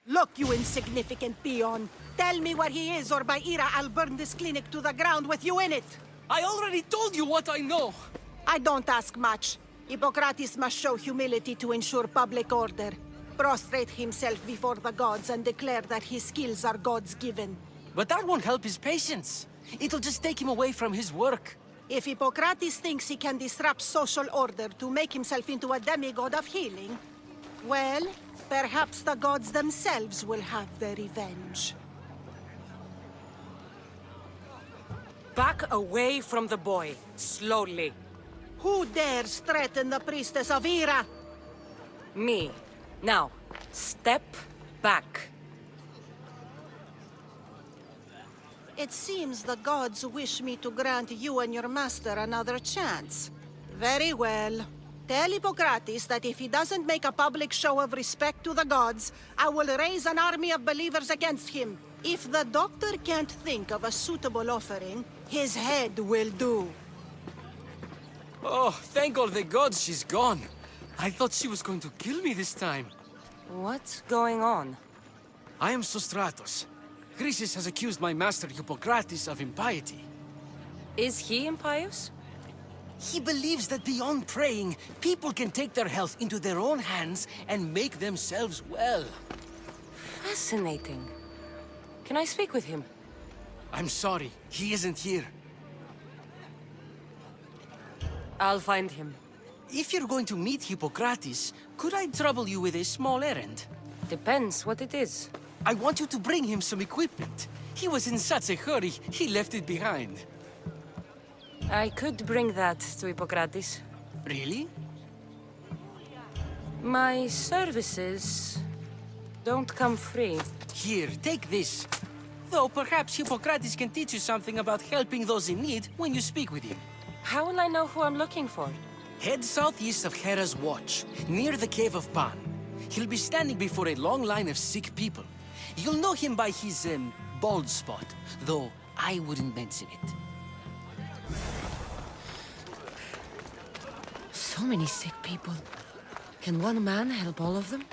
Look, you insignificant peon. Tell me where he is, or by Ira, I'll burn this clinic to the ground with you in it. I already told you what I know. I don't ask much. Hippocrates must show humility to ensure public order. Prostrate himself before the gods and declare that his skills are gods given. But that won't help his patients. It'll just take him away from his work. If Hippocrates thinks he can disrupt social order to make himself into a demigod of healing, well, perhaps the gods themselves will have their revenge. Back away from the boy, slowly. Who dares threaten the priestess of Ira? Me. Now, step back. It seems the gods wish me to grant you and your master another chance. Very well. Tell Hippocrates that if he doesn't make a public show of respect to the gods, I will raise an army of believers against him. If the doctor can't think of a suitable offering, his head will do. Oh, thank all the gods she's gone. I thought she was going to kill me this time. What's going on? I am Sostratos. Chrysis has accused my master Hippocrates of impiety. Is he impious? He believes that beyond praying, people can take their health into their own hands and make themselves well. Fascinating. Can I speak with him? I'm sorry, he isn't here. I'll find him. If you're going to meet Hippocrates, could I trouble you with a small errand? Depends what it is. I want you to bring him some equipment. He was in such a hurry, he left it behind. I could bring that to Hippocrates. Really? My services don't come free. Here, take this. Though perhaps Hippocrates can teach you something about helping those in need when you speak with him. How will I know who I'm looking for? Head southeast of Hera's Watch, near the Cave of Pan. He'll be standing before a long line of sick people. You'll know him by his, bald spot, though I wouldn't mention it. So many sick people. Can one man help all of them?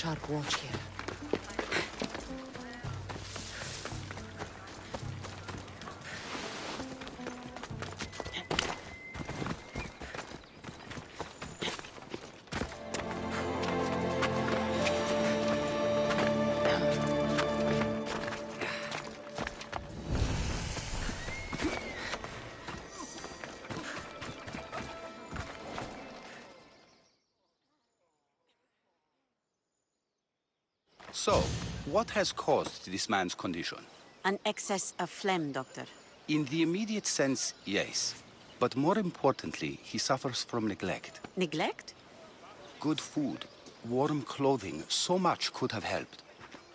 sharp watch here. So, what has caused this man's condition? An excess of phlegm, Doctor. In the immediate sense, yes. But more importantly, he suffers from neglect. Neglect? Good food, warm clothing, so much could have helped.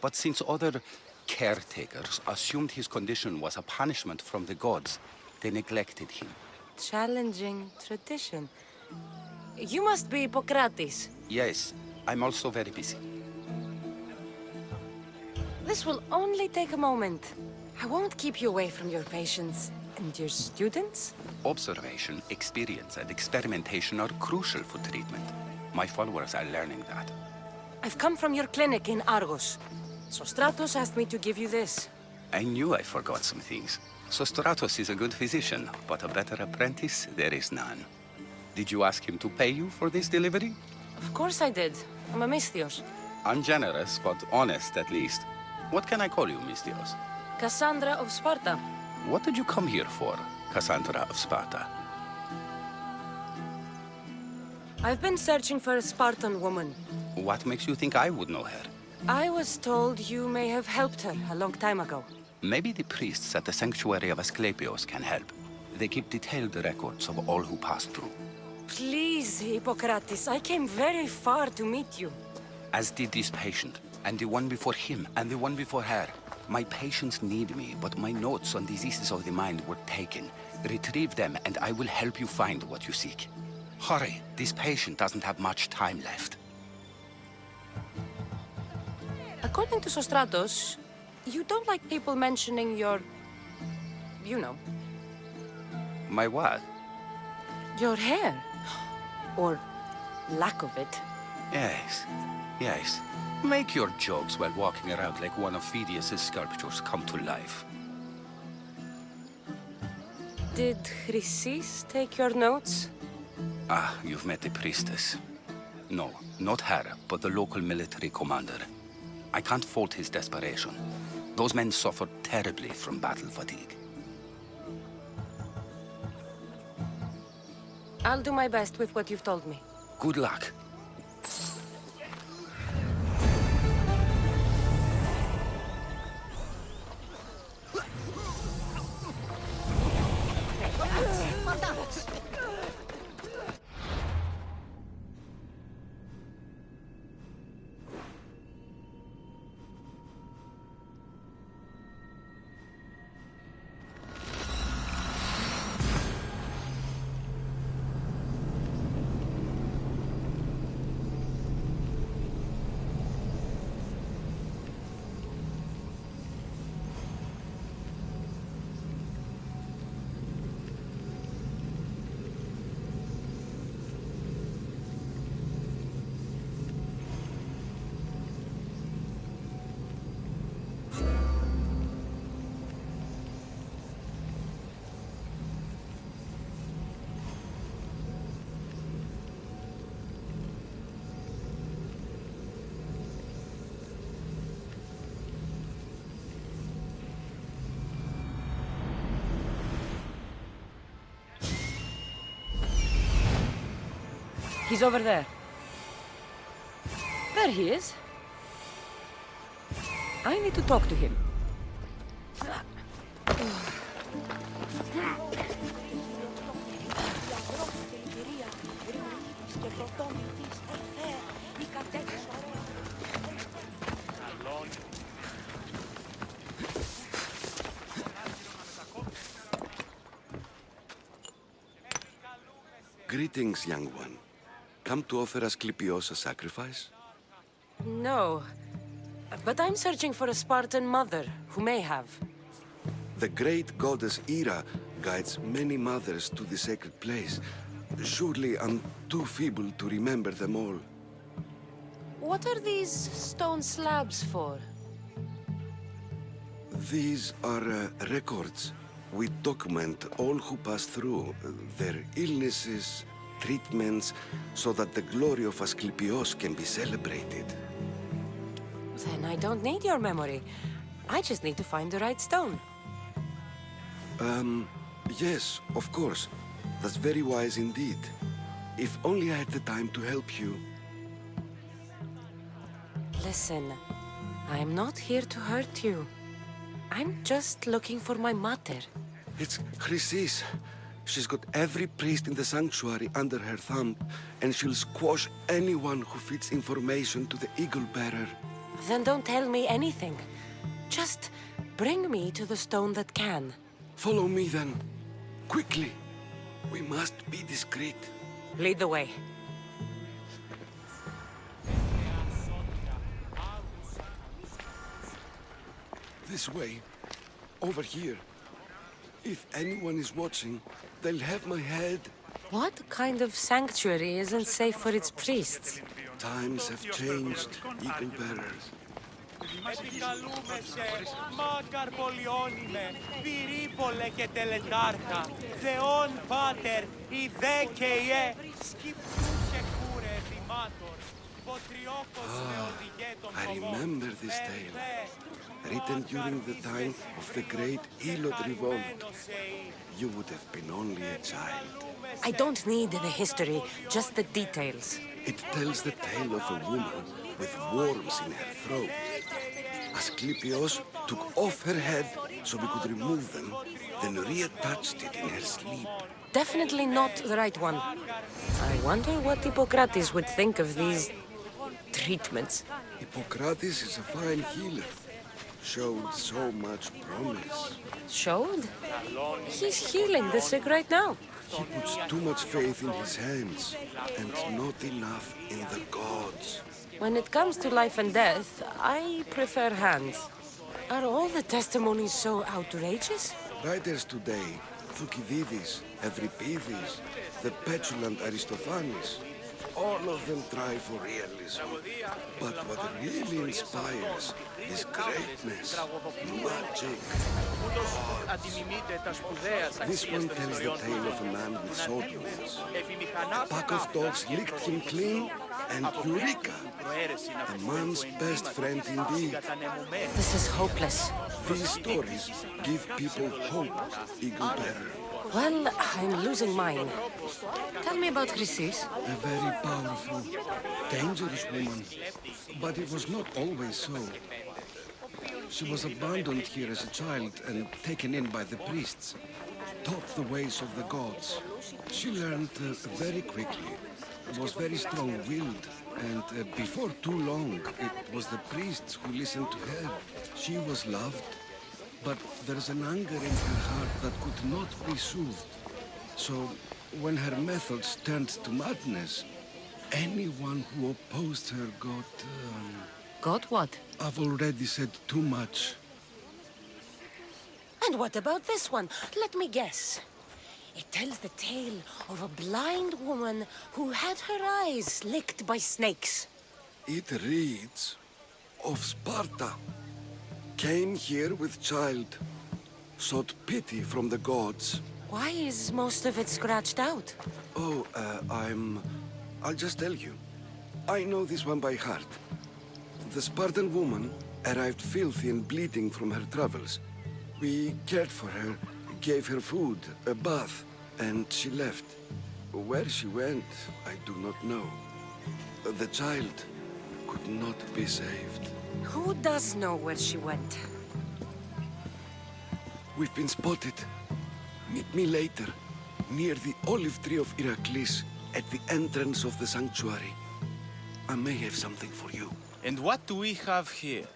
But since other caretakers assumed his condition was a punishment from the gods, they neglected him. Challenging tradition. You must be Hippocrates. Yes, I'm also very busy. This will only take a moment. I won't keep you away from your patients. And your students? Observation, experience, and experimentation are crucial for treatment. My followers are learning that. I've come from your clinic in Argos. So Stratos asked me to give you this. I knew I forgot some things. So Stratos is a good physician, but a better apprentice, there is none. Did you ask him to pay you for this delivery? Of course I did. I'm a Misthios. Ungenerous, but honest at least. What can I call you, Mistios? Cassandra of Sparta. What did you come here for, Cassandra of Sparta? I've been searching for a Spartan woman. What makes you think I would know her? I was told you may have helped her a long time ago. Maybe the priests at the sanctuary of Asclepios can help. They keep detailed records of all who pass through. Please, Hippocrates, I came very far to meet you. As did this patient, and the one before him, and the one before her. My patients need me, but my notes on diseases of the mind were taken. Retrieve them, and I will help you find what you seek. Hurry, this patient doesn't have much time left. According to Sostratos, you don't like people mentioning your... you know. My what? Your hair. Or lack of it. Yes, yes. Make your jokes while walking around like one of Phidias' sculptures come to life. Did Chrysis take your notes? Ah, you've met the priestess. No, not her, but the local military commander. I can't fault his desperation. Those men suffered terribly from battle fatigue. I'll do my best with what you've told me. Good luck. He's over there. There he is. I need to talk to him. Greetings, young one. Come to offer Asclepios a sacrifice? No. But I'm searching for a Spartan mother who may have. The great goddess Hera guides many mothers to the sacred place. Surely I'm too feeble to remember them all. What are these stone slabs for? These are records. We document all who pass through, their illnesses, treatments, so that the glory of Asclepios can be celebrated. Then I don't need your memory. I just need to find the right stone. Yes, of course. That's very wise indeed. If only I had the time to help you. Listen, I'm not here to hurt you. I'm just looking for my mother. It's Chrysis. She's got every priest in the sanctuary under her thumb, and she'll squash anyone who feeds information to the Eagle Bearer. Then don't tell me anything. Just bring me to the stone that can. Follow me then. Quickly. We must be discreet. Lead the way. This way. Over here. If anyone is watching, they'll have my head. What kind of sanctuary isn't safe for its priests? Times have changed, Eagle Bearers. Επικαλούμεσαι, μάγκαρ πολιόνιμε, πυρίπολε και τελετάρχα, Θεόν Πάτερ, ιδέ και ιέ, σκυπτούσε κούρε δημάτορ, βοτριόκος με οδηγέ των I remember this tale, written during the time of the great Elot revolt. You would have been only a child. I don't need the history, just the details. It tells the tale of a woman with worms in her throat. Asclepios took off her head so we could remove them, then reattached it in her sleep. Definitely not the right one. I wonder what Hippocrates would think of these treatments. Hippocrates is a fine healer. Showed so much promise. Showed? He's healing the sick right now. He puts too much faith in his hands and not enough in the gods. When it comes to life and death, I prefer hands. Are all the testimonies so outrageous? Writers today, Thucydides, Euripides, the petulant Aristophanes, all of them try for realism. But what really inspires is greatness, magic, gods. This one tells the tale of a man with sword wounds. A pack of dogs licked him clean, and Eureka! A man's best friend indeed. This is hopeless. These stories give people hope, Eagle Bearer. Well, I'm losing mine. Tell me about Chrysis. A very powerful, dangerous woman. But it was not always so. She was abandoned here as a child and taken in by the priests. Taught the ways of the gods. She learned very quickly. Was very strong-willed. And before too long, it was the priests who listened to her. She was loved. But there's an anger in her heart that could not be soothed. So, when her methods turned to madness, anyone who opposed her got... Got what? I've already said too much. And what about this one? Let me guess. It tells the tale of a blind woman who had her eyes licked by snakes. It reads of Sparta. Came here with child. Sought pity from the gods. Why is most of it scratched out? Oh, I'll just tell you. I know this one by heart. The Spartan woman arrived filthy and bleeding from her travels. We cared for her, gave her food, a bath, and she left. Where she went, I do not know. The child could not be saved. Who does know where she went? We've been spotted. Meet me later, near the olive tree of Iraklis, at the entrance of the sanctuary. I may have something for you. And what do we have here?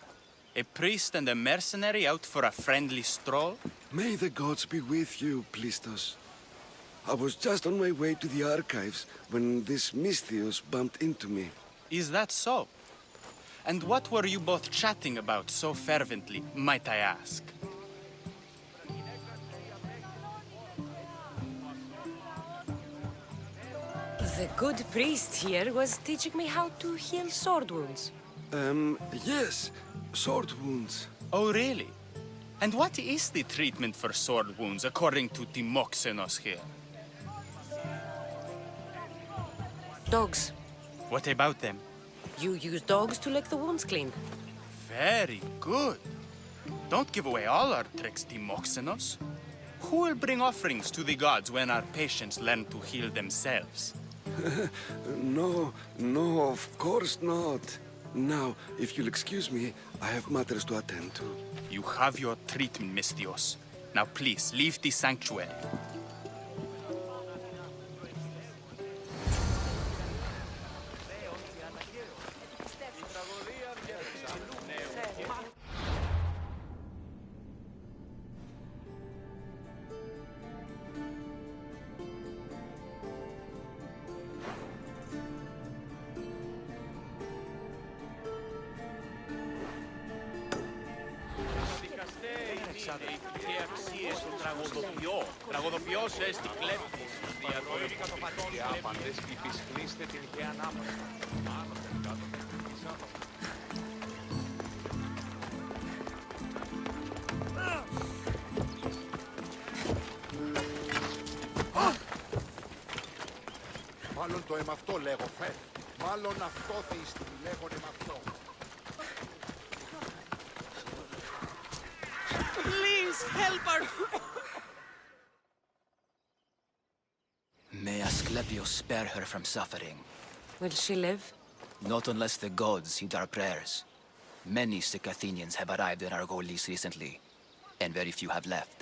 A priest and a mercenary out for a friendly stroll? May the gods be with you, Plistos. I was just on my way to the archives when this Misthios bumped into me. Is that so? And what were you both chatting about so fervently, might I ask? The good priest here was teaching me how to heal sword wounds. Yes. Sword wounds. Oh, really? And what is the treatment for sword wounds according to Timoxenos here? Dogs. What about them? You use dogs to lick the wounds clean. Very good. Don't give away all our tricks, Timoxenos. Who will bring offerings to the gods when our patients learn to heal themselves? No, of course not. Now, if you'll excuse me, I have matters to attend to. You have your treatment, Mistios. Now please, leave the sanctuary. Μάλλον το εμαυτό λέγω, φε. Μάλλον αυτό θύστη, λέγον εμαυτό. Please help her! May Asclepius spare her from suffering. Will she live? Not unless the gods heed our prayers. Many sick Athenians have arrived in Argolis recently, and very few have left.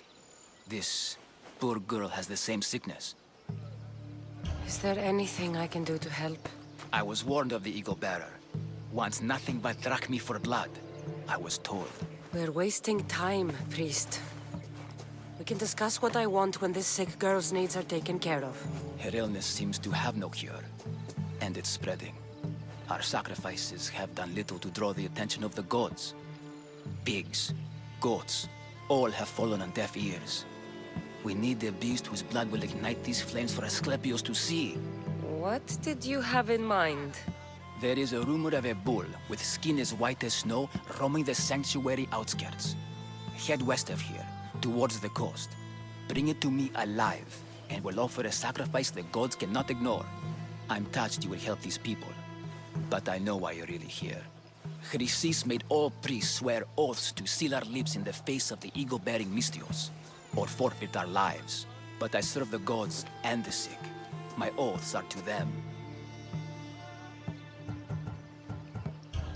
This poor girl has the same sickness. Is there anything I can do to help? I was warned of the Eagle Bearer. Wants nothing but drachmi for blood, I was told. We're wasting time, priest. We can discuss what I want when this sick girl's needs are taken care of. Her illness seems to have no cure, and it's spreading. Our sacrifices have done little to draw the attention of the gods. Pigs, goats, all have fallen on deaf ears. We need a beast whose blood will ignite these flames for Asclepius to see. What did you have in mind? There is a rumor of a bull with skin as white as snow roaming the sanctuary outskirts. Head west of here, towards the coast. Bring it to me alive, and we'll offer a sacrifice the gods cannot ignore. I'm touched you will help these people, but I know why you're really here. Chrysis made all priests swear oaths to seal our lips in the face of the eagle-bearing Mistios, or forfeit our lives. But I serve the gods and the sick. My oaths are to them.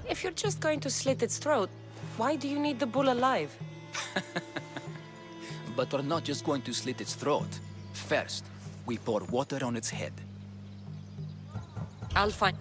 If you're just going to slit its throat, why do you need the bull alive? But we're not just going to slit its throat. First, we pour water on its head. I'll find...